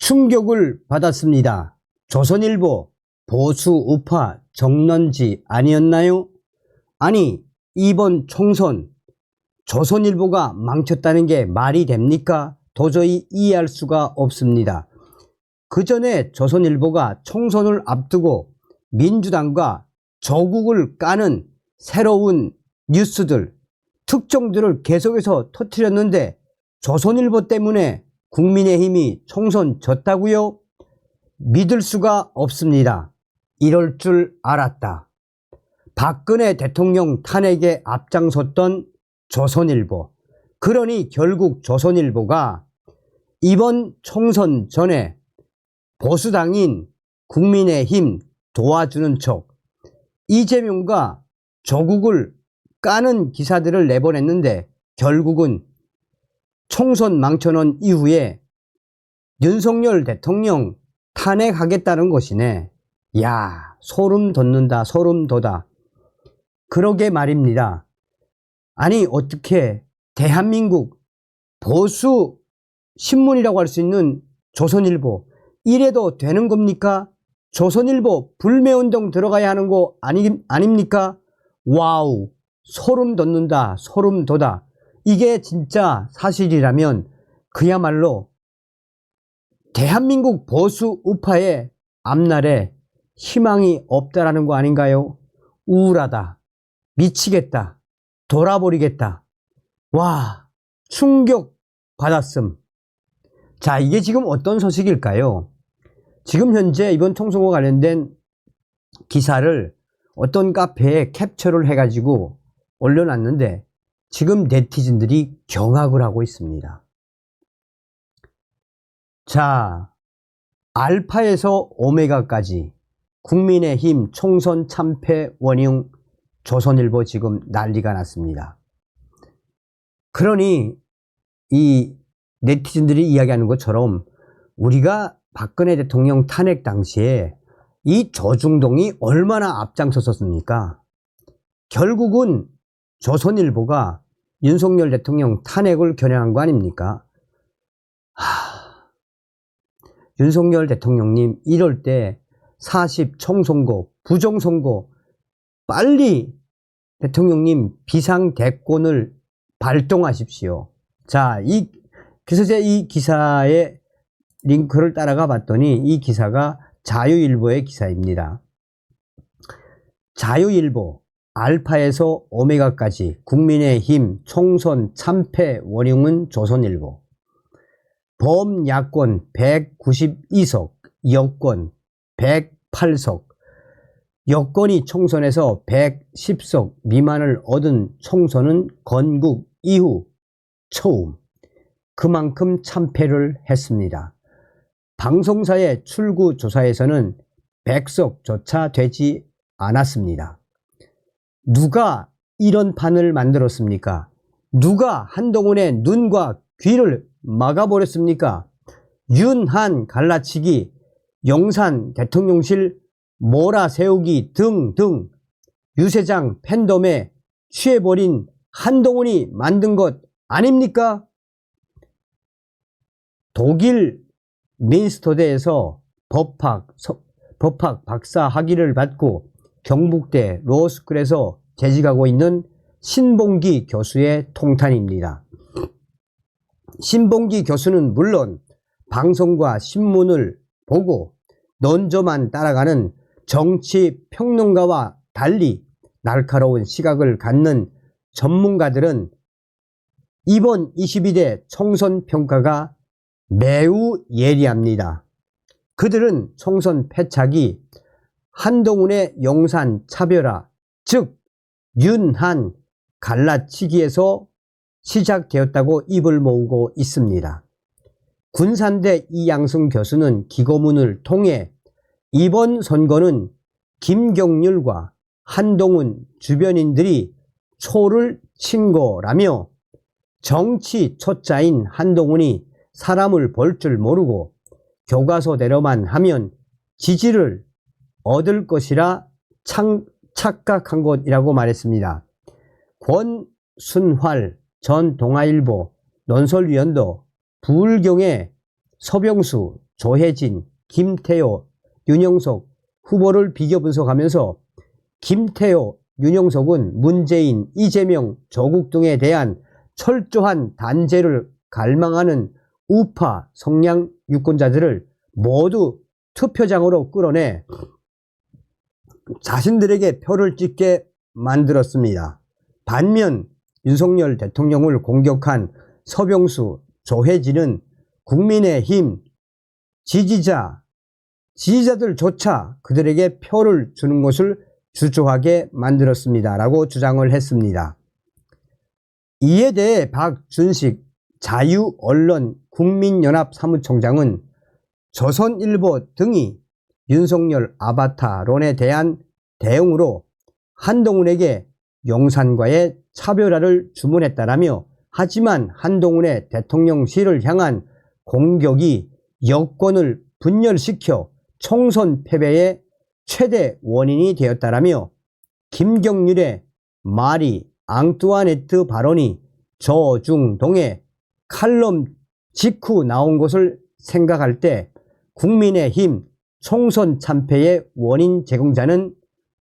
충격을 받았습니다. 조선일보 보수 우파 정론지 아니었나요? 아니, 이번 총선 조선일보가 망쳤다는 게 말이 됩니까? 도저히 이해할 수가 없습니다. 그 전에 조선일보가 총선을 앞두고 민주당과 조국을 까는 새로운 뉴스들, 특종들을 계속해서 터뜨렸는데 조선일보 때문에 국민의힘이 총선 졌다고요? 믿을 수가 없습니다. 이럴 줄 알았다. 박근혜 대통령 탄핵에 앞장섰던 조선일보. 그러니 결국 조선일보가 이번 총선 전에 보수당인 국민의힘 도와주는 척 이재명과 조국을 까는 기사들을 내보냈는데 결국은 총선 망쳐놓은 이후에 윤석열 대통령 탄핵하겠다는 것이네. 야, 소름 돋는다, 소름 돋아. 그러게 말입니다. 아니, 어떻게 대한민국 보수 신문이라고 할 수 있는 조선일보, 이래도 되는 겁니까? 조선일보 불매운동 들어가야 하는 거 아닙니까? 와우, 소름 돋는다, 소름 돋아. 이게 진짜 사실이라면 그야말로 대한민국 보수 우파의 앞날에 희망이 없다라는 거 아닌가요? 우울하다, 미치겠다, 돌아버리겠다. 와, 충격 받았음. 자, 이게 지금 어떤 소식일까요? 지금 현재 이번 총선과 관련된 기사를 어떤 카페에 캡처를 해가지고 올려놨는데 지금 네티즌들이 경악을 하고 있습니다. 자, 알파에서 오메가까지 국민의힘 총선 참패 원흉 조선일보 지금 난리가 났습니다. 그러니 이 네티즌들이 이야기하는 것처럼 우리가 박근혜 대통령 탄핵 당시에 이 조중동이 얼마나 앞장섰습니까? 결국은 조선일보가 윤석열 대통령 탄핵을 겨냥한 거 아닙니까? 윤석열 대통령님, 이럴 때 40 총선고, 부정선고 빨리 대통령님 비상대권을 발동하십시오. 자, 그래서 제가 이 기사의 링크를 따라가 봤더니 이 기사가 자유일보의 기사입니다. 자유일보, 알파에서 오메가까지 국민의힘 총선 참패 원흉은 조선일보. 범야권 192석, 여권 108석, 여권이 총선에서 110석 미만을 얻은 총선은 건국 이후 처음. 그만큼 참패를 했습니다. 방송사의 출구 조사에서는 100석조차 되지 않았습니다. 누가 이런 판을 만들었습니까? 누가 한동훈의 눈과 귀를 막아버렸습니까? 윤한 갈라치기, 용산 대통령실 몰아세우기 등등 유세장 팬덤에 취해버린 한동훈이 만든 것 아닙니까? 독일 민스터대에서 법학 박사 학위를 받고 경북대 로스쿨에서 재직하고 있는 신봉기 교수의 통탄입니다. 신봉기 교수는 물론 방송과 신문을 보고 논조만 따라가는 정치 평론가와 달리 날카로운 시각을 갖는 전문가들은 이번 22대 총선 평가가 매우 예리합니다. 그들은 총선 패착이 한동훈의 용산 차별화, 즉 윤한 갈라치기에서 시작되었다고 입을 모으고 있습니다. 군산대 이양승 교수는 기고문을 통해 이번 선거는 김경률과 한동훈 주변인들이 초를 친 거라며 정치 초짜인 한동훈이 사람을 볼 줄 모르고 교과서대로만 하면 지지를 얻을 것이라 착각한 것이라고 말했습니다. 권순활 전 동아일보 논설위원도 부울경의 서병수 조혜진, 김태효, 윤영석 후보를 비교 분석하면서 김태효, 윤영석은 문재인, 이재명, 조국 등에 대한 철저한 단죄를 갈망하는 우파 성향 유권자들을 모두 투표장으로 끌어내 자신들에게 표를 찍게 만들었습니다. 반면 윤석열 대통령을 공격한 서병수, 조혜진은 국민의힘 지지자들조차 그들에게 표를 주는 것을 주저하게 만들었습니다. 라고 주장을 했습니다. 이에 대해 박준식 자유언론 국민연합 사무총장은 조선일보 등이 윤석열 아바타론에 대한 대응으로 한동훈에게 용산과의 차별화를 주문했다라며, 하지만 한동훈의 대통령실을 향한 공격이 여권을 분열시켜 총선 패배의 최대 원인이 되었다라며, 김경률의 마리 앙뚜아네트 발언이 조중동의 칼럼 직후 나온 것을 생각할 때 국민의힘 총선 참패의 원인 제공자는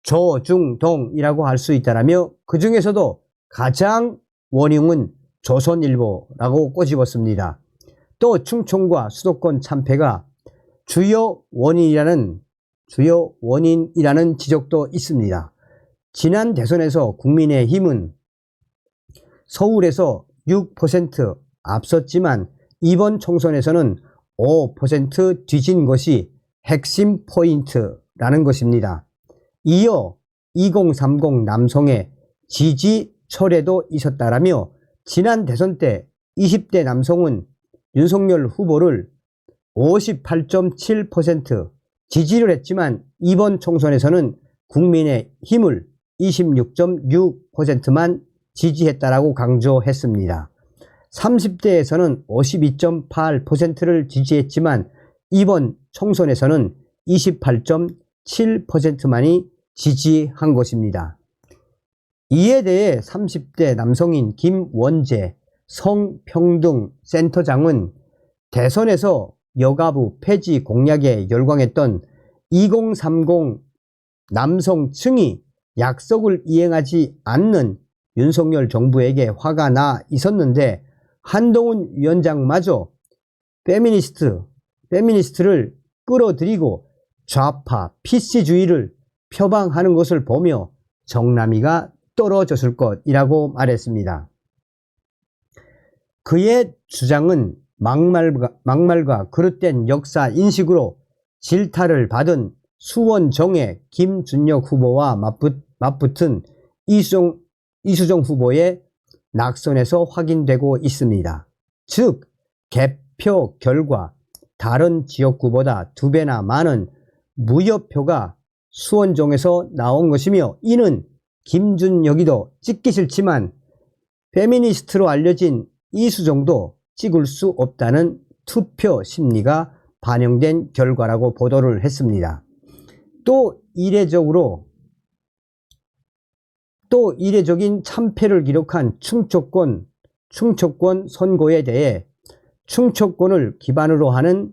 조중동이라고 할 수 있다라며, 그 중에서도 가장 원흉은 조선일보라고 꼬집었습니다. 또 충청과 수도권 참패가 주요 원인이라는 지적도 있습니다. 지난 대선에서 국민의힘은 서울에서 6% 앞섰지만 이번 총선에서는 5% 뒤진 것이 핵심 포인트라는 것입니다. 이어 2030 남성의 지지 철회도 있었다라며, 지난 대선 때 20대 남성은 윤석열 후보를 58.7% 지지를 했지만 이번 총선에서는 국민의힘을 26.6%만 지지했다라고 강조했습니다. 30대에서는 52.8%를 지지했지만 이번 총선에서는 28.7%만이 지지한 것입니다. 이에 대해 30대 남성인 김원재 성평등센터장은 대선에서 여가부 폐지 공약에 열광했던 2030 남성층이 약속을 이행하지 않는 윤석열 정부에게 화가 나 있었는데, 한동훈 위원장마저 페미니스트를 끌어들이고 좌파 PC주의를 표방하는 것을 보며 정남이가 떨어졌을 것이라고 말했습니다. 그의 주장은 막말과 그릇된 역사 인식으로 질타를 받은 수원정의 김준혁 후보와 맞붙은 이수정 후보의 낙선에서 확인되고 있습니다. 즉, 개표 결과 다른 지역구보다 2배나 많은 무효표가 수원정에서 나온 것이며, 이는 김준혁이도 찍기 싫지만 페미니스트로 알려진 이수정도 찍을 수 없다는 투표 심리가 반영된 결과라고 보도를 했습니다. 또 이례적인 참패를 기록한 충청권 선거에 대해 충청권을 기반으로 하는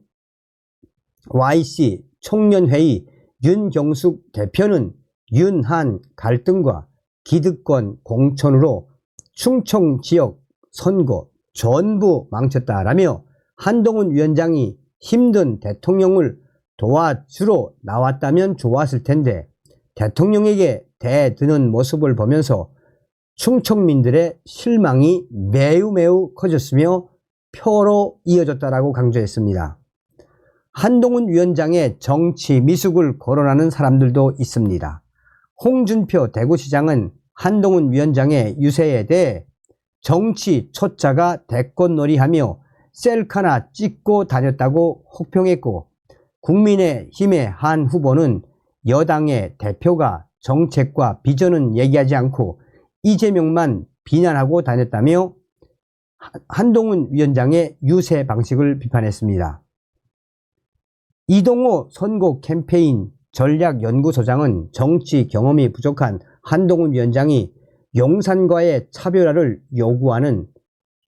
YC 청년회의 윤경숙 대표는 윤한 갈등과 기득권 공천으로 충청 지역 선거 전부 망쳤다라며, 한동훈 위원장이 힘든 대통령을 도와주러 나왔다면 좋았을 텐데 대통령에게 대드는 모습을 보면서 충청민들의 실망이 매우 커졌으며 표로 이어졌다라고 강조했습니다. 한동훈 위원장의 정치 미숙을 거론하는 사람들도 있습니다. 홍준표 대구시장은 한동훈 위원장의 유세에 대해 정치 초짜가 대권놀이하며 셀카나 찍고 다녔다고 혹평했고, 국민의힘의 한 후보는 여당의 대표가 정책과 비전은 얘기하지 않고 이재명만 비난하고 다녔다며 한동훈 위원장의 유세 방식을 비판했습니다. 이동호 선거 캠페인 전략연구소장은 정치 경험이 부족한 한동훈 위원장이 용산과의 차별화를 요구하는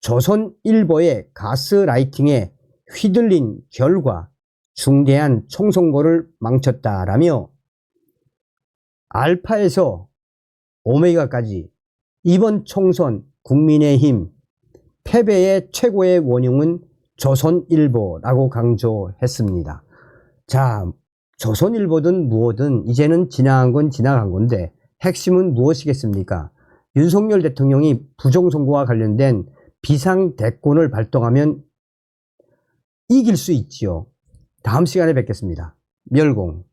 조선일보의 가스라이팅에 휘둘린 결과 중대한 총선거를 망쳤다라며 알파에서 오메가까지 이번 총선 국민의힘 패배의 최고의 원흉은 조선일보라고 강조했습니다. 자, 조선일보든 무엇든 이제는 지나간 건 지나간 건데 핵심은 무엇이겠습니까? 윤석열 대통령이 부정선거와 관련된 비상대권을 발동하면 이길 수 있지요. 다음 시간에 뵙겠습니다. 멸공.